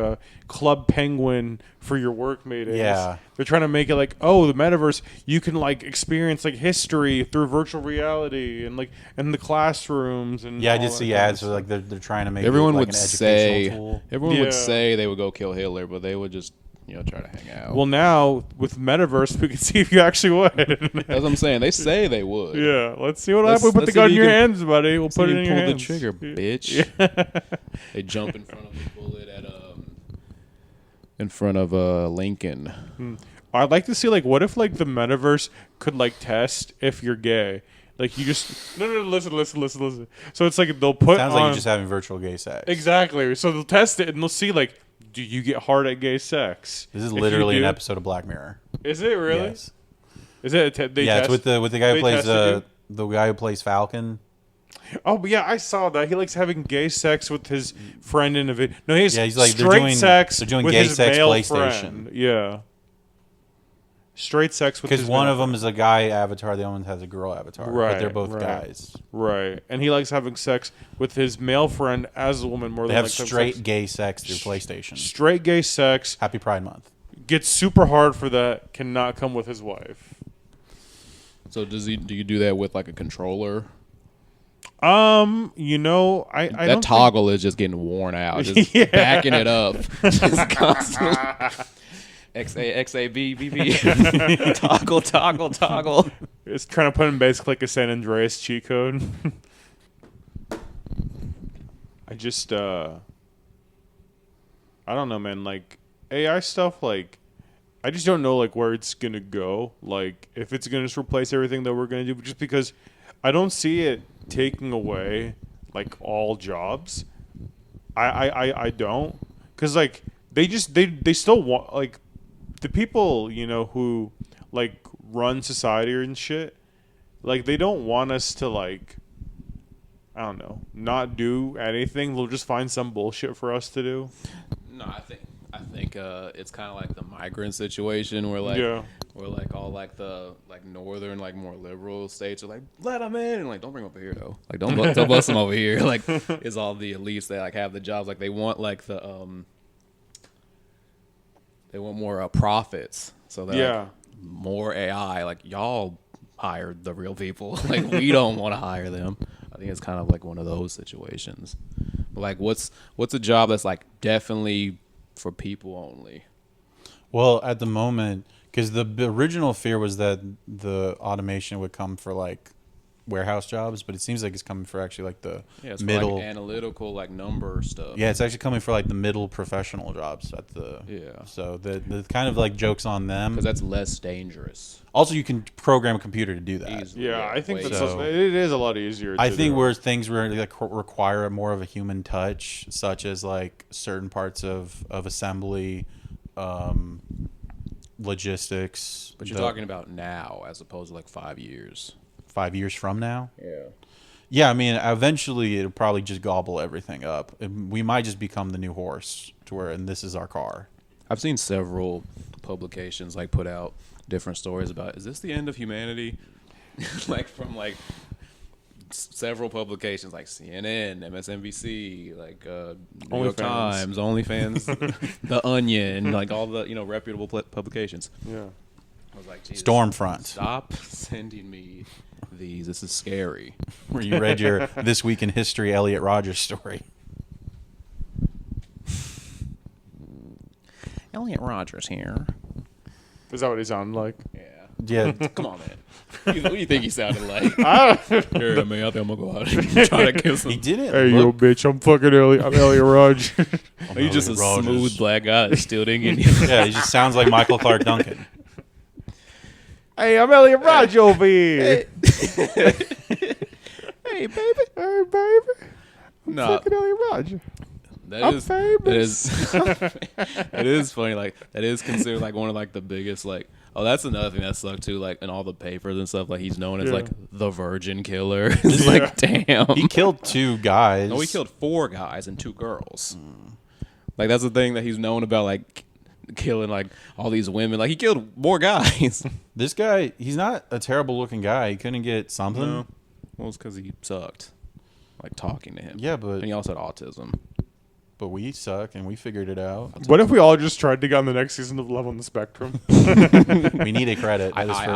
Club Penguin for your work meetings. Yeah. They're trying to make it like, oh, the metaverse, you can like experience like history through virtual reality and like in the classrooms and Yeah, I all did that see kind of ads. So stuff. like they're trying to make Everyone it like would an say educational tool. everyone would Yeah. say they would go kill Hitler, but they would just try to hang out. Well, now with metaverse, we can see if you actually would. That's what I'm saying. They say they would. Yeah, let's see what Let's- happens. Put let's the see gun if in you your can- hands, buddy. We'll put it in your pull the hands. trigger, bitch. Yeah. They jump in front of the bullet at in front of Lincoln. I'd like to see like what if like the metaverse could like test if you're gay. Like you just no listen. So it's like they'll put Sounds on, like you're just having virtual gay sex. exactly. So they'll test it and they'll see like, do you get hard at gay sex? This is If you literally an do- episode of Black Mirror. Is it really? Yes. Is it? They Yeah, test? it's with the guy who they plays tested the guy who plays Falcon. Oh, but yeah, I saw that. He likes having gay sex with his friend in a video. No, he's Yeah, he's like, they're straight doing- sex they're doing with gay his sex male PlayStation. friend. Yeah. Straight sex with Because his one male of them friend. is a guy avatar, the other one has a girl avatar. But Right, they're both right. guys. Right. And he likes having sex with his male friend as a woman more They than have like straight sex. gay sex through PlayStation. Straight gay sex. Happy Pride Month. Gets super hard for that. Cannot come with his wife. So do you do that with like a controller? You know, I That don't toggle is just getting worn out. Just Yeah. backing it up. Just constantly. XAB. Toggle. think, it's trying to put in basically like a San Andreas cheat code. I just I don't know, man. Like AI stuff, like I just don't know like where it's gonna go. Like if it's gonna just replace everything that we're gonna do, just because I don't see it taking away like all jobs. I don't, because like they still want like the people who like run society and shit. Like they don't want us to like, I don't know, not do anything. They'll just find some bullshit for us to do. No, I think it's kind of like the migrant situation where like Yeah. where like all like the like northern like more liberal states are like let them in and like don't bring them over here though, like don't bust them over here, like it's all the elites that like have the jobs, like they want like the they want more profits, so they're Yeah. like, more AI, like y'all hired the real people, like we don't want to hire them. I think it's kind of like one of those situations. But like what's a job that's like definitely for people only? Well, at the moment, because the original fear was that the automation would come for like warehouse jobs, but it seems like it's coming for actually like the It's middle. for like analytical like number stuff. Yeah, it's actually coming for like the middle professional jobs at the. Yeah. So the kind of like jokes on them. Because that's less dangerous. Also, you can program a computer to do that. Easily. Yeah, I think way that's So- it is a lot easier. I to think do. where things really like require more of a human touch, such as like certain parts of assembly, logistics. But you're talking about now as opposed to like 5 years. 5 years from now. Yeah. Yeah, I mean, eventually it'll probably just gobble everything up. We might just become the new horse, to where and this is our car. I've seen several publications like put out different stories about, is this the end of humanity? Like from like several publications like CNN, MSNBC, like New York OnlyFans. Times, OnlyFans, The Onion, like all the reputable publications. Yeah. I was like, Jesus, Stormfront, stop sending me these. This is scary. where you read your This Week in History Elliot Rogers story. Elliot Rogers here. Is that what he sounded like? Yeah. Yeah, Come on, man. What do you think he sounded like? Ah. Yeah, man, I think I'm gonna go out and try to kiss him. he didn't. Hey, yo, bitch, I'm fucking Elliot. I'm Elliot Rogers. He's just a Rogers. smooth black guy that still didn't get you. Yeah, he just sounds like Michael Clark Duncan. Hey, I'm Elliot Rogers over here. Hey, baby. Hey, baby. No, Fucking Elliot Rogers. that I'm is famous. it is funny. Like that is considered like one of like the biggest like Oh, that's another thing that sucked too. Like in all the papers and stuff, like he's known as Yeah. like the Virgin Killer. It's like, damn. He killed 2 guys. No, he killed 4 guys and 2 girls. Like that's the thing that he's known about, like killing like all these women. Like he killed more guys. This guy, he's not a terrible looking guy. He couldn't get something. No. Well, it's because he sucked. Like talking to him. Yeah, but And he also had autism. we suck and we figued it out. What if we all just tried to get on the next season of Love on the Spectrum? We need a credit. That is for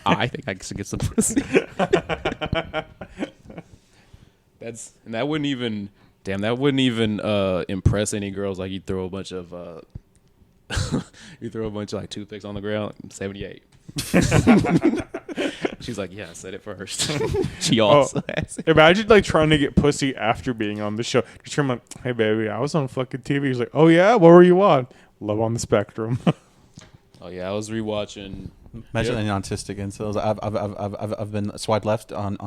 I think I should get some pussy. That wouldn't even impress any girls. Like you throw a bunch of like toothpicks on the ground. 78. She's like, yeah, I said it first. She also has it. Imagine like trying to get pussy after being on the show. Just turn like, hey baby, I was on fucking TV. He's like, oh yeah, what were you on? Love on the Spectrum. Oh yeah, I was rewatching. Imagine any autistic incels. I've been swiped left on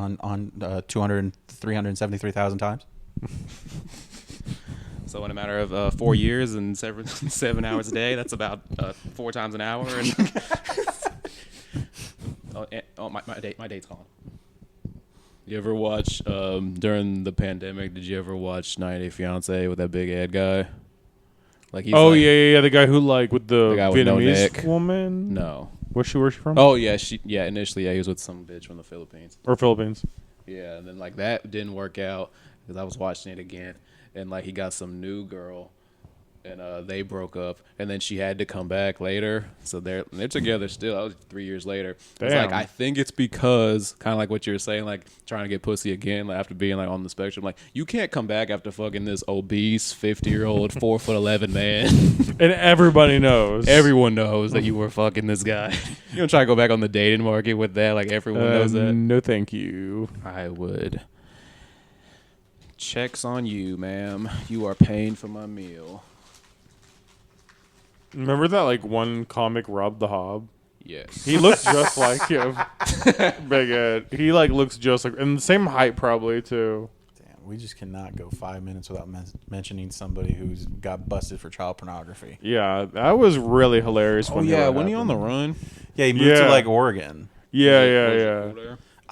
373,000 times. So in a matter of 4 years and 7 hours a day, that's about 4 times an hour. And my date's gone. You ever watch during the pandemic? Did you ever watch 90 Day Fiance with that big ad guy? Like he's yeah, the guy who like with the guy with no Vietnamese neck. woman. No. Where's she from? Oh yeah, initially he was with some bitch from the Philippines. Or Philippines. Yeah, and then like that didn't work out because I was watching it again, and like he got some new girl, and they broke up, and then she had to come back later, so they're together still. That was 3 years later. It's like I think it's because kind of like what you were saying, like trying to get pussy again, like after being like on the spectrum. Like you can't come back after fucking this obese 50-year-old 4'11" man. And everybody knows. Everyone knows that you were fucking this guy. You don't try to go back on the dating market with that. Like everyone knows that. No, thank you. I would. Checks on you, ma'am. You are paying for my meal. Remember that like one comic Rob the Hob? Yes. He looks just like him. Big Ed. He like looks just like, and the same height probably too. Damn, we just cannot go 5 minutes without mentioning somebody who's got busted for child pornography. Yeah, that was really hilarious. Oh yeah, when he on the run? Yeah, he moved to like Oregon. Yeah.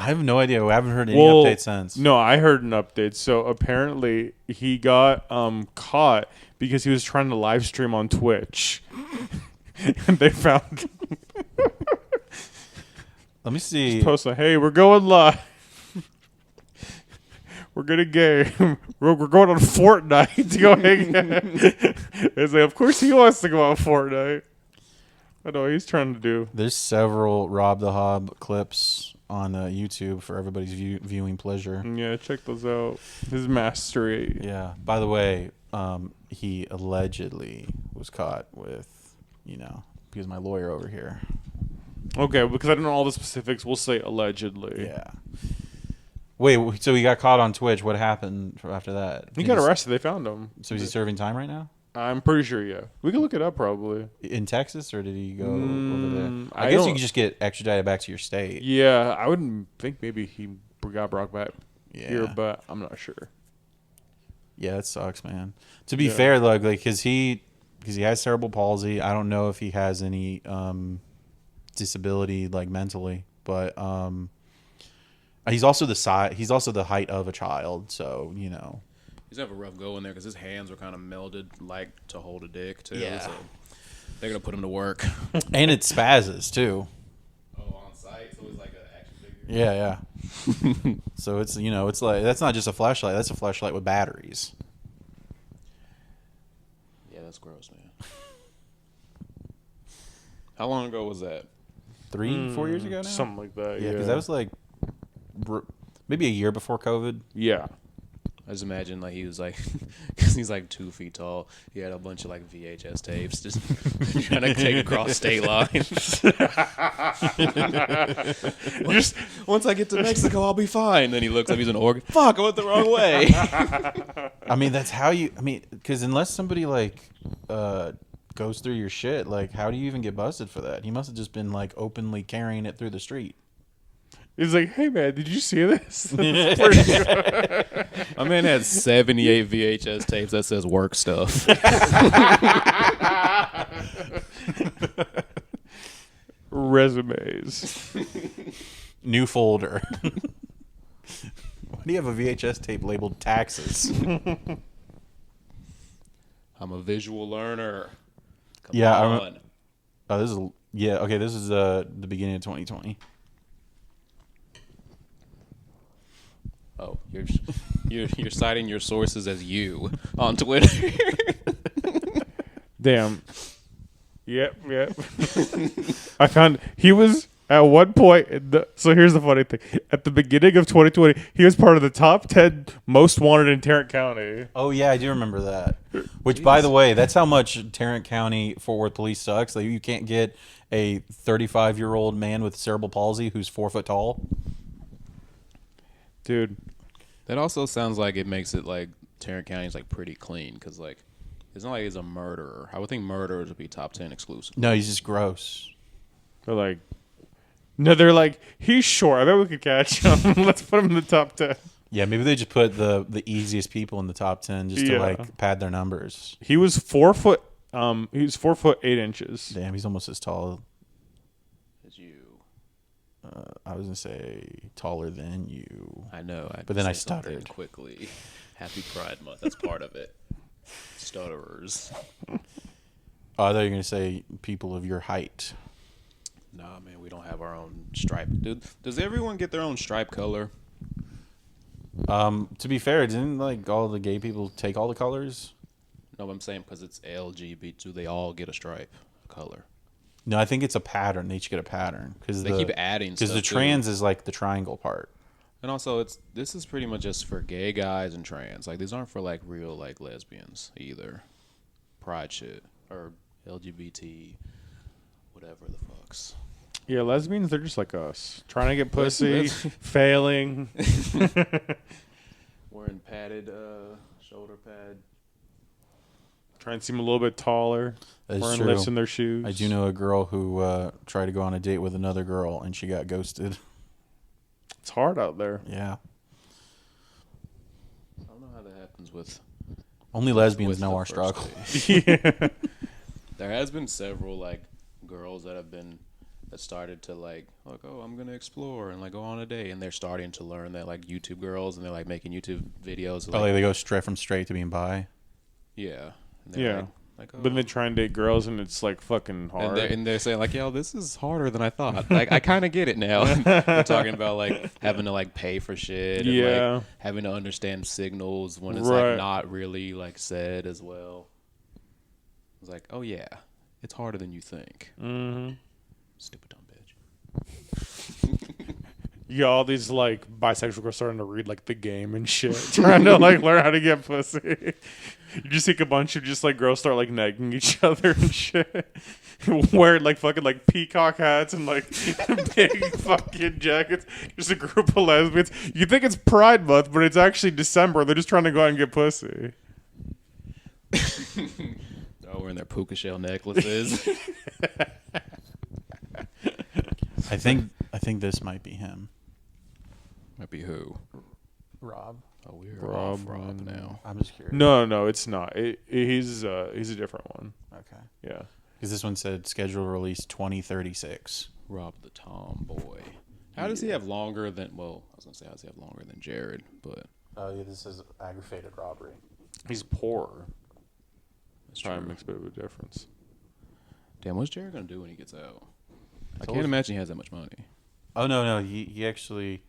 I have no idea. I haven't heard any Well, updates since. No, I heard an update. So apparently he got caught because he was trying to live stream on Twitch. And they found Let me see. posting, hey, we're going live. We're gonna game. We're going on Fortnite to go hang out. It's like, of course he wants to go on Fortnite. I know he's trying to do. There's several Rob the Hob clips on YouTube for everybody's viewing pleasure. Yeah, check those out. His mastery. Yeah. By the way, he allegedly was caught with, because my lawyer over here. Okay, because I don't know all the specifics, we'll say allegedly. Yeah. Wait, so he got caught on Twitch. What happened after that? He got arrested. They found him. So is he serving time right now? I'm pretty sure, yeah. We can look it up probably. In Texas, or did he go over there? I I guess don't- you can just get extradited back to your state. Yeah, I wouldn't think maybe he got brought back Yeah. here, but I'm not sure. Yeah, that sucks, man. To be Yeah. fair, like, because he has cerebral palsy. I don't know if he has any disability, like mentally, but he's also the height of a child, so He's gonna have a rough go in there because his hands were kind of melded, like to hold a dick too. Yeah. So they're gonna put him to work. and it spazzes too. Oh, on site, so it's like an action figure. Yeah. So it's it's like that's not just a flashlight. That's a flashlight with batteries. Yeah, that's gross, man. How long ago was that? 4 years ago now. Something like that. Yeah, Yeah, because that was like maybe a year before COVID. yeah. I just imagine like he was like, because he's like 2 feet tall. He had a bunch of like VHS tapes just trying to take across state lines. Just once I get to Mexico, I'll be fine. Then he looks up, he's in Oregon. Fuck, I went the wrong way. I mean, that's how you. I mean, because unless somebody like goes through your shit, like how do you even get busted for that? He must have just been like openly carrying it through the street. He's like, hey man, did you see this? My man had 78 VHS tapes that says work stuff. resumes. New folder. Why do you have a VHS tape labeled taxes? I'm a visual learner. Come Yeah, on. Oh, this is okay. This is the beginning of 2020. Oh, you're citing your sources as you on Twitter. Damn. Yep. I found he was at one point. So here's the funny thing: at the beginning of 2020, he was part of the top 10 most wanted in Tarrant County. Oh yeah, I do remember that. Which, by the way, that's how much Tarrant County Fort Worth police sucks. Like, you can't get a 35-year-old man with cerebral palsy who's 4 foot tall. Dude, That also sounds like it makes it like Tarrant County is like pretty clean because like it's not like he's a murderer. I would think murderers would be top 10 exclusive. No, he's just gross. they're like, no, they're like, he's short. I bet we could catch him. Let's put him in the top 10. Yeah, maybe they just put the easiest people in the top 10 just to Yeah. like pad their numbers. He was 4 foot. He was 4 foot 8 inches. Damn, he's almost as tall. As you. I was gonna say taller than you. I know. But then I said something stuttered. quickly. Happy Pride Month. That's part of it. Stutterers. Oh, I thought you were gonna say people of your height. Nah, man, we don't have our own stripe. Dude, does everyone get their own stripe color? To be fair, didn't like all the gay people take all the colors? No, I'm saying because it's LGBT. Do they all get a stripe color? No, I think it's a pattern. They each get a pattern because They keep adding because stuff the trans is like the triangle part. And also, this is pretty much just for gay guys and trans. Like, these aren't for like real like lesbians either. Pride shit or LGBT, whatever the fucks. Yeah, lesbians, they're just like us. Trying to get pussy, failing. Wearing padded shoulder pad. Trying to seem a little bit taller. That's wearing true. lifts in their shoes. I do know a girl who tried to go on a date with another girl and she got ghosted. It's hard out there. Yeah, I don't know how that happens with only lesbians with know the our first struggle. date. Yeah. There has been several like girls that started to like oh, I'm gonna explore and like go on a date, and they're starting to learn that like YouTube girls, and they're like making YouTube videos. Oh, like they go straight to being bi. Yeah. And they're Yeah. Like, oh. But they try and date girls, and it's like fucking hard. And they're saying like, yo, this is harder than I thought. Like, I kind of get it now. They're talking about like having to like pay for shit. And, Yeah. like, having to understand signals when it's Right. like not really like said as well. It's like, oh yeah, it's harder than you think. Mm-hmm. Stupid dumb bitch. You got all these like bisexual girls starting to read like The Game and shit, trying to like learn how to get pussy. You just see a bunch of just like girls start like negging each other and shit, wearing like fucking like peacock hats and like big fucking jackets. Just a group of lesbians. You think it's Pride Month, but it's actually December. They're just trying to go out and get pussy. They're all wearing their puka shell necklaces. I think this might be him. Might be who? Rob. Oh, we're Rob, off Rob now. I'm just curious. No, it's not. He's a different one. Okay. Yeah. Because this one said scheduled release 2036. Rob the tomboy. How does he have longer than? Well, I was gonna say how does he have longer than Jared, but Oh yeah, this is aggravated robbery. He's poor. it's Time true. makes a bit of a difference. Damn, what's Jared gonna do when he gets out? I always- can't imagine he has that much money. Oh no, he actually.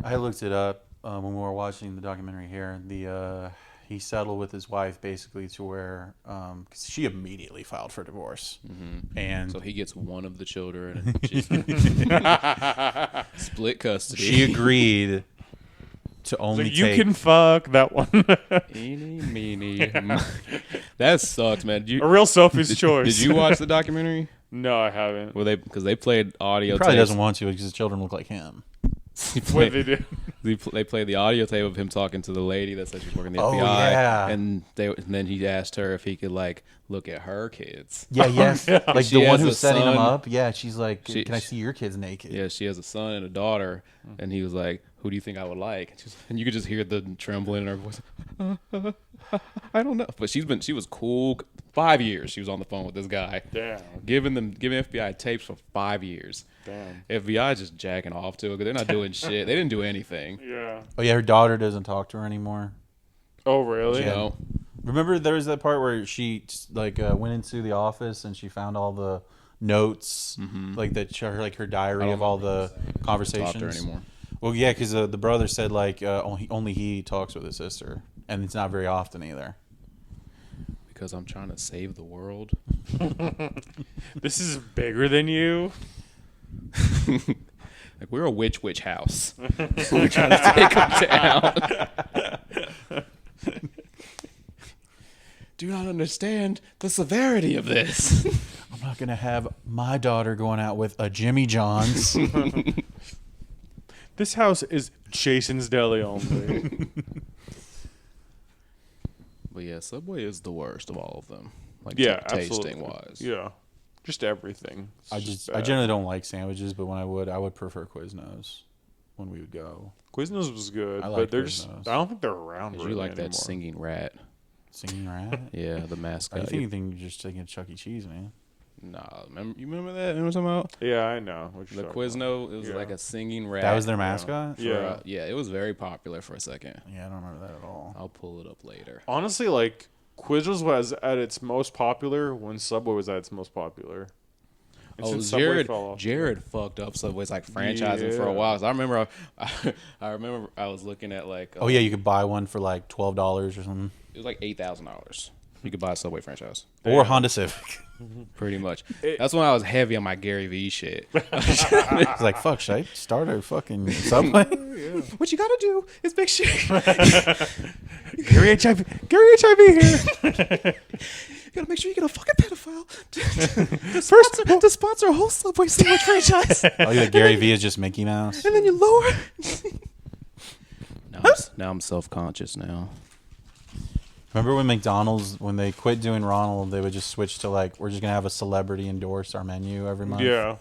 I looked it up when we were watching the documentary here. He settled with his wife basically to where cause she immediately filed for divorce, and So he gets one of the children, and she's split custody. she agreed to only Like, you take. can fuck that one. Eeny, meeny. That sucks, man. A real Sophie's choice. Did you watch the documentary? No, I haven't. Well, because they played audio. He probably tapes. doesn't want to because his children look like him. What they do? They played the audio tape of him talking to the lady that said she's working in the Oh, FBI, yeah. and then he asked her if he could like look at her kids. Yeah, yes. Like She the one has a who's setting him son. up. Yeah, she's like, She- "Can I see your kids naked?" Yeah, she has a son and a daughter, and he was like, who do you think I would like? And you could just hear the trembling in her voice. I don't know. But she was cool. 5 years she was on the phone with this guy. Damn. Giving FBI tapes for 5 years. Damn. FBI just jacking off to it because they're not doing shit. They didn't do anything. Yeah. Oh yeah, her daughter doesn't talk to her anymore. Oh really? You know? Remember there was that part where she like went into the office and she found all the notes, like her diary of all the conversations. Talk to her anymore. Well, yeah, because the brother said like only he talks with his sister, and it's not very often either. Because I'm trying to save the world. This is bigger than you. Like we're a witch house. We're trying to take them down. Do not understand the severity of this. I'm not gonna have my daughter going out with a Jimmy John's. This house is Jason's Deli only. But yeah, Subway is the worst of all of them. Like Yeah, tasting absolutely. wise. Yeah. Just everything. It's I bad. generally don't like sandwiches, but when I would prefer Quiznos when we would go. Quiznos was good, I but like they're just. Quiznos. I don't think they're around. Did Really you like anymore. that singing rat? Singing rat? Yeah, the Are mascot. you thinking you're just thinking Chuck E. Cheese, man? Nah, you remember that? Remember what I'm talking about? Yeah, I know. What The you're talking about. Quizno, it was Yeah. like a singing rat. That was their mascot? Yeah. Yeah, it was very popular for a second. Yeah, I don't remember that at all. I'll pull it up later. Honestly, like Quiznos was at its most popular when Subway was at its most popular. And Oh, since Subway Jared! fell off- Jared fucked up Subway's like franchising for a Yeah. while. 'Cause I remember, I remember I was looking at like. Oh yeah, you could buy one for like $12 or something, It was like $8,000. You could buy a Subway franchise. or Honda Civic. Pretty much. That's when I was heavy on my Gary V shit. It's like, fuck, should I start a fucking Subway? What you gotta do is make sure Gary HIV. Gary HIV here. you gotta make sure you get a fucking pedophile to sponsor a whole Subway sandwich franchise. Oh yeah, Gary V is just Mickey Mouse. And then you lower. Now I'm self-conscious now. Remember when McDonald's, when they quit doing Ronald, they would just switch to like, we're just gonna have a celebrity endorse our menu every month. Yeah.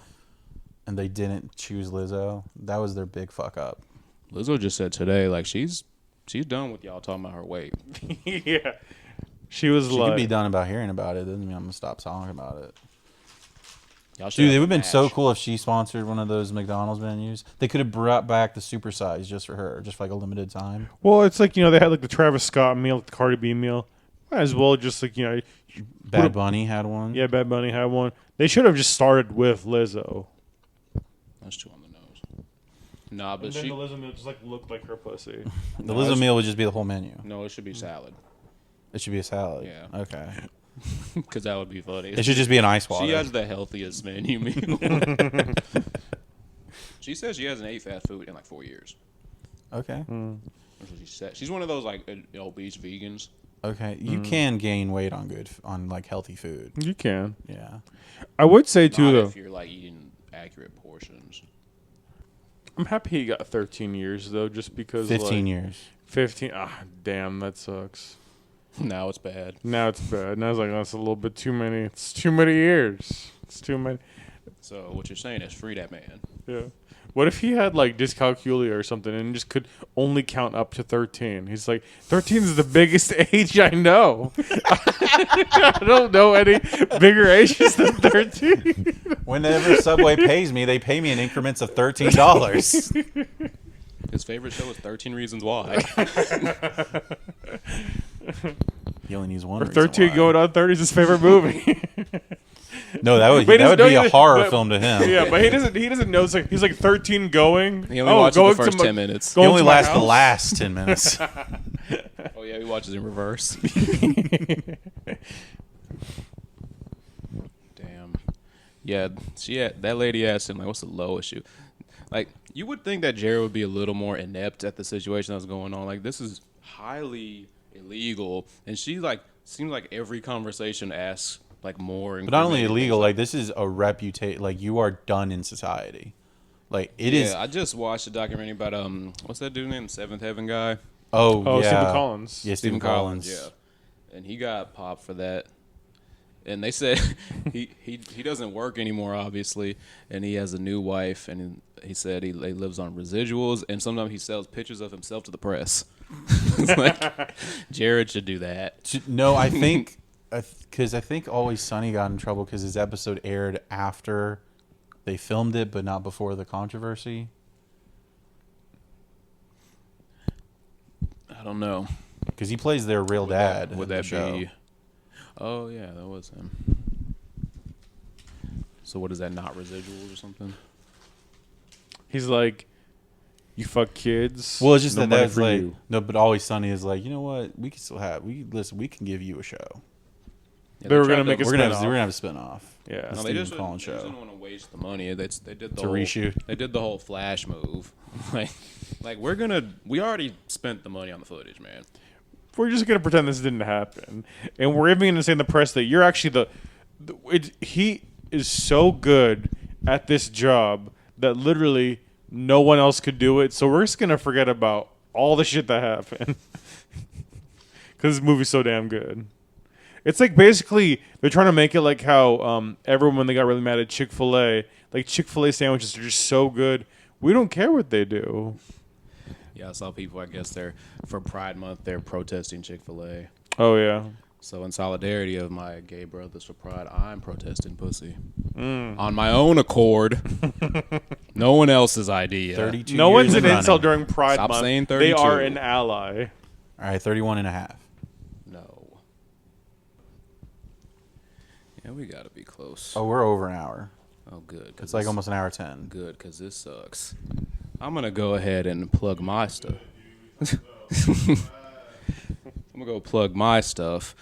And they didn't choose Lizzo. That was their big fuck up. Lizzo just said today, like she's done with y'all talking about her weight. Yeah. She was She like. could be done about hearing about it. Doesn't mean I'm gonna stop talking about it. Y'all should Dude, have it a would have been so match. cool if she sponsored one of those McDonald's menus. They could have brought back the supersize just for her, just for like a limited time. Well, it's like, they had like the Travis Scott meal, the Cardi B meal. Might as well just like, Bad Bunny had one. yeah, Bad Bunny had one. They should have just started with Lizzo. That's too on the nose. Nah, but And then she the Lizzo meal just like looked like her pussy. The Lizzo meal would just be the whole menu. no, it should be salad It should be a salad. Yeah. Okay. because that would be funny. It should just be an ice water. She has the healthiest menu meal. She says she hasn't ate fast food in like 4 years. Okay. That's what she said. She's one of those like obese vegans. Okay. You can gain weight on like healthy food. You can. Yeah. I would say too Not though. if you're like eating accurate portions. I'm happy he got 13 years though, just because 15 like, years. 15. Ah, damn, that sucks. Now it's bad. Now it's bad. Now it's like that's a little bit too many. It's too many years. It's too many. So what you're saying is free that man. Yeah. What if he had like dyscalculia or something and just could only count up to 13? He's like, 13 is the biggest age I know. I don't know any bigger ages than 13. Whenever Subway pays me, they pay me in increments of $13. His favorite show is 13 Reasons Why. He only needs one. Or reason 13 why. going on 30 is his favorite movie. No, that would But he that would doesn't be know a he- horror but- film to him. Yeah, but he doesn't know. It's like, he's like 13 going. He only watches the going first to 10 minutes. He going only to my lasts the house? last 10 minutes. Oh yeah, he watches in reverse. Damn. Yeah, that lady asked him like, "What's the lowest you?" Like, you would think that Jared would be a little more inept at the situation that's going on. Like, this is highly illegal, and she like seems like every conversation asks like more. But not only incriminating illegal, things. like this is a reputation. Like you are done in society. Like it is. I just watched a documentary about what's that dude named Seventh Heaven guy? Oh, Oh, yeah. Stephen Collins. Yeah, Stephen Collins. Yeah, and he got popped for that. And they said he doesn't work anymore, obviously, and he has a new wife, and he said he lives on residuals, and sometimes he sells pictures of himself to the press. It's like Jared should do that. No, I think because I think Always Sunny got in trouble because his episode aired after they filmed it, but not before the controversy. I don't know. Because he plays their real dad. Would in the that show. be? Oh yeah, that was him. So what is that? Not residuals or something? He's like, you fuck kids. Well, it's just no that money that's for like you. no, but Always Sunny is like, you know what? We can still have we can give you a show. Yeah, They were tried gonna make a We're gonna spin-off. have a spinoff. Yeah. No, No, Stephen they just Collins show. didn't want to waste the money. They did the To whole, reshoot. They did the whole Flash move. like we already spent the money on the footage, man. We're just gonna pretend this didn't happen, and we're even gonna say in the press that you're actually he is so good at this job that literally no one else could do it. So we're just gonna forget about all the shit that happened because this movie's so damn good. It's like basically they're trying to make it like how everyone when they got really mad at Chick-fil-A, like Chick-fil-A sandwiches are just so good. We don't care what they do. Yeah, I saw people. I guess they're for Pride Month. They're protesting Chick-fil-A. Oh yeah. So in solidarity of my gay brothers for Pride, I'm protesting pussy on my own accord. No one else's idea. 32 No years one's an and incel running. during Pride Stop Month. saying They 32. are an ally. All right, 31 and a half. No. Yeah, we gotta be close. Oh, we're over an hour. Oh, good. It's like almost an hour 10. Good, because this sucks. I'm going to go ahead and plug my stuff. I'm going to go plug my stuff.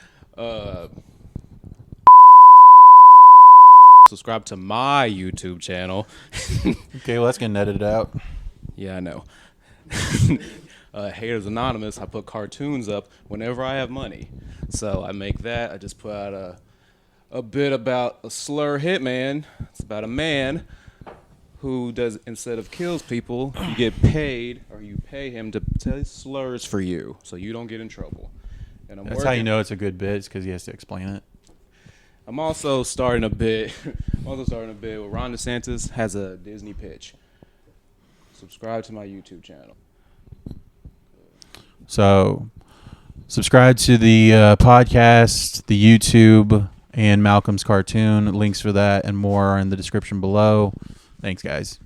Subscribe to my YouTube channel. Okay, well, that's getting edited out. Yeah, I know. Haters Anonymous, I put cartoons up whenever I have money. So I make that. I just put out a bit about a slur hitman. It's about a man who does, instead of kills people, you get paid, or you pay him to say slurs for you, so you don't get in trouble. And That's how you know it's a good bit, because he has to explain it. I'm also starting a bit. Where Ron DeSantis has a Disney pitch. Subscribe to my YouTube channel. So, subscribe to the podcast, the YouTube, and Malcolm's cartoon. Links for that and more are in the description below. Thanks, guys.